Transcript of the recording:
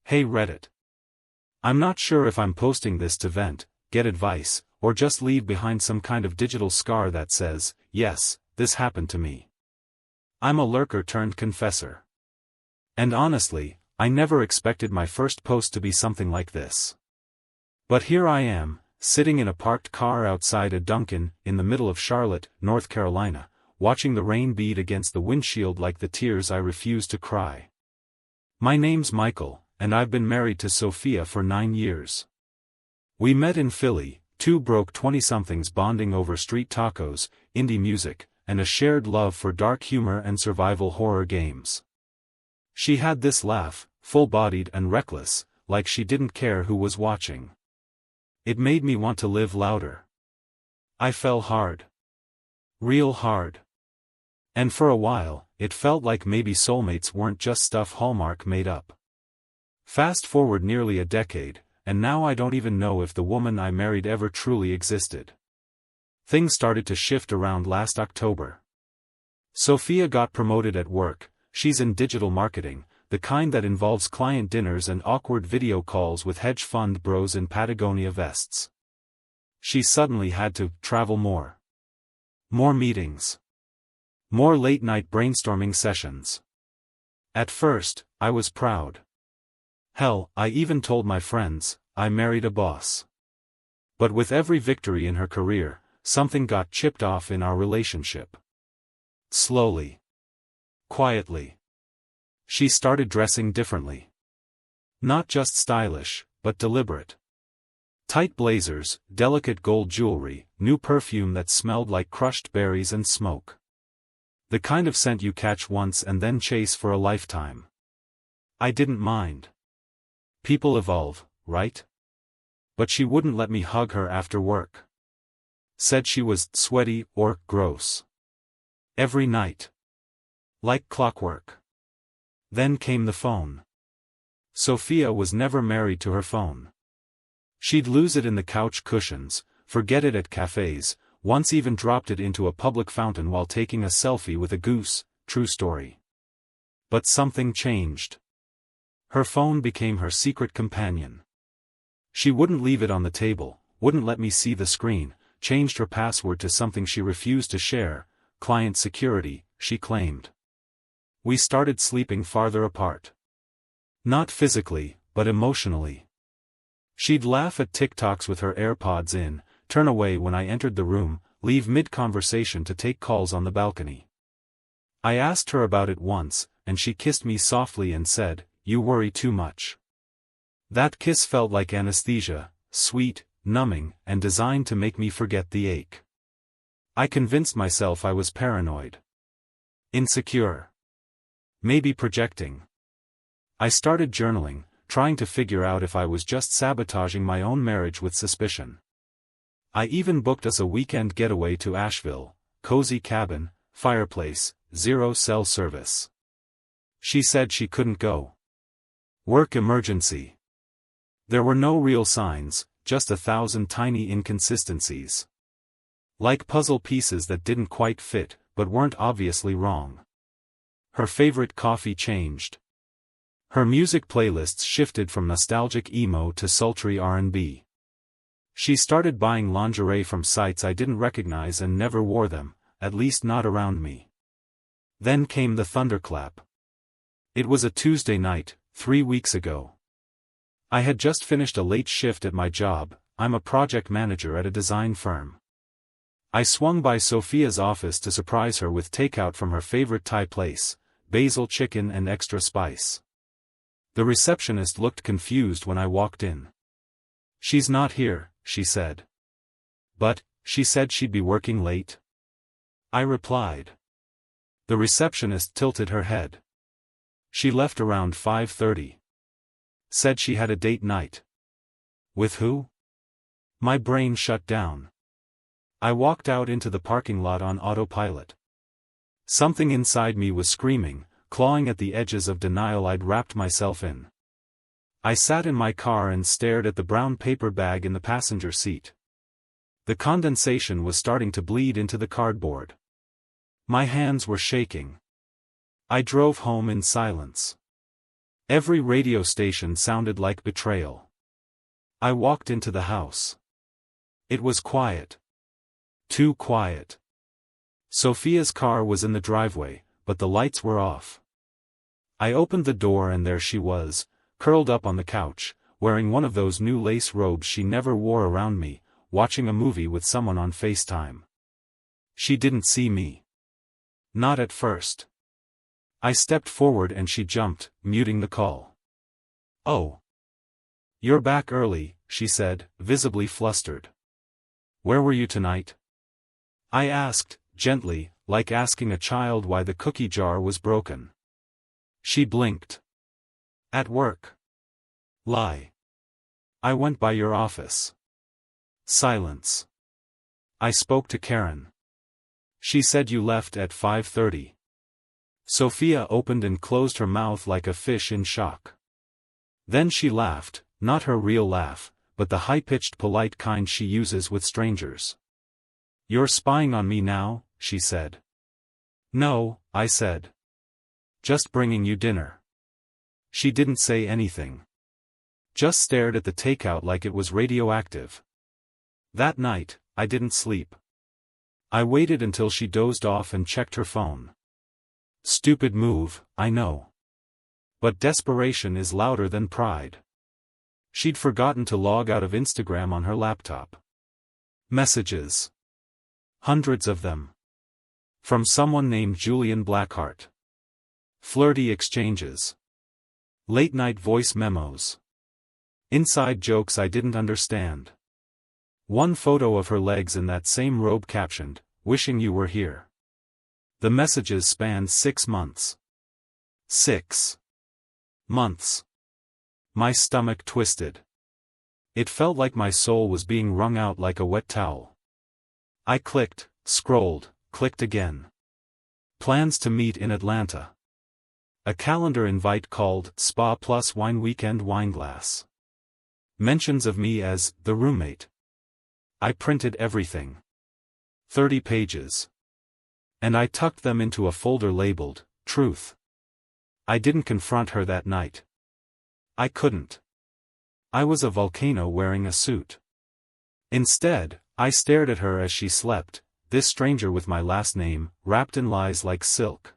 Hey Reddit. I'm not sure if I'm posting this to vent, get advice, or just leave behind some kind of digital scar that says, yes, this happened to me. I'm a lurker turned confessor. And honestly, I never expected my first post to be something like this. But here I am, sitting in a parked car outside a Dunkin' in the middle of Charlotte, North Carolina, watching the rain beat against the windshield like the tears I refuse to cry. My name's Michael, and I've been married to Sophia for 9 years. We met in Philly, two broke 20-somethings bonding over street tacos, indie music, and a shared love for dark humor and survival horror games. She had this laugh, full-bodied and reckless, like she didn't care who was watching. It made me want to live louder. I fell hard. Real hard. And for a while, it felt like maybe soulmates weren't just stuff Hallmark made up. Fast forward nearly a decade, and now I don't even know if the woman I married ever truly existed. Things started to shift around last October. Sophia got promoted at work. She's in digital marketing, the kind that involves client dinners and awkward video calls with hedge fund bros in Patagonia vests. She suddenly had to travel more. More meetings. More late-night brainstorming sessions. At first, I was proud. Hell, I even told my friends, I married a boss. But with every victory in her career, something got chipped off in our relationship. Slowly. Quietly. She started dressing differently. Not just stylish, but deliberate. Tight blazers, delicate gold jewelry, new perfume that smelled like crushed berries and smoke. The kind of scent you catch once and then chase for a lifetime. I didn't mind. People evolve, right? But she wouldn't let me hug her after work. Said she was sweaty or gross. Every night. Like clockwork. Then came the phone. Sophia was never married to her phone. She'd lose it in the couch cushions, forget it at cafes, once even dropped it into a public fountain while taking a selfie with a goose, true story. But something changed. Her phone became her secret companion. She wouldn't leave it on the table, wouldn't let me see the screen, changed her password to something she refused to share, client security, she claimed. We started sleeping farther apart. Not physically, but emotionally. She'd laugh at TikToks with her AirPods in, turn away when I entered the room, leave mid-conversation to take calls on the balcony. I asked her about it once, and she kissed me softly and said, "You worry too much." That kiss felt like anesthesia, sweet, numbing, and designed to make me forget the ache. I convinced myself I was paranoid. Insecure. Maybe projecting. I started journaling, trying to figure out if I was just sabotaging my own marriage with suspicion. I even booked us a weekend getaway to Asheville, cozy cabin, fireplace, 0 cell service. She said she couldn't go. Work emergency. There were no real signs, just 1,000 tiny inconsistencies. Like puzzle pieces that didn't quite fit, but weren't obviously wrong. Her favorite coffee changed. Her music playlists shifted from nostalgic emo to sultry R&B. She started buying lingerie from sites I didn't recognize and never wore them, at least not around me. Then came the thunderclap. It was a Tuesday night, 3 weeks ago. I had just finished a late shift at my job. I'm a project manager at a design firm. I swung by Sophia's office to surprise her with takeout from her favorite Thai place, basil chicken and extra spice. The receptionist looked confused when I walked in. "She's not here," she said. "But, she said she'd be working late?" I replied. The receptionist tilted her head. She left around 5:30. Said she had a date night. With who? My brain shut down. I walked out into the parking lot on autopilot. Something inside me was screaming, clawing at the edges of denial I'd wrapped myself in. I sat in my car and stared at the brown paper bag in the passenger seat. The condensation was starting to bleed into the cardboard. My hands were shaking. I drove home in silence. Every radio station sounded like betrayal. I walked into the house. It was quiet. Too quiet. Sophia's car was in the driveway, but the lights were off. I opened the door and there she was, curled up on the couch, wearing one of those new lace robes she never wore around me, watching a movie with someone on FaceTime. She didn't see me. Not at first. I stepped forward and she jumped, muting the call. "Oh. You're back early," she said, visibly flustered. "Where were you tonight?" I asked, gently, like asking a child why the cookie jar was broken. She blinked. "At work." "Lie." "I went by your office." Silence. "I spoke to Karen. She said you left at 5:30. Sophia opened and closed her mouth like a fish in shock. Then she laughed, not her real laugh, but the high-pitched polite kind she uses with strangers. "You're spying on me now," she said. "No," I said. "Just bringing you dinner." She didn't say anything. Just stared at the takeout like it was radioactive. That night, I didn't sleep. I waited until she dozed off and checked her phone. Stupid move, I know. But desperation is louder than pride. She'd forgotten to log out of Instagram on her laptop. Messages. Hundreds of them. From someone named Julian Blackheart. Flirty exchanges. Late-night voice memos. Inside jokes I didn't understand. One photo of her legs in that same robe captioned, "Wishing you were here." The messages spanned 6 months. 6 months. My stomach twisted. It felt like my soul was being wrung out like a wet towel. I clicked, scrolled, clicked again. Plans to meet in Atlanta. A calendar invite called Spa Plus Wine Weekend Wineglass. Mentions of me as the roommate. I printed everything. 30 pages. And I tucked them into a folder labeled, Truth. I didn't confront her that night. I couldn't. I was a volcano wearing a suit. Instead, I stared at her as she slept, this stranger with my last name, wrapped in lies like silk.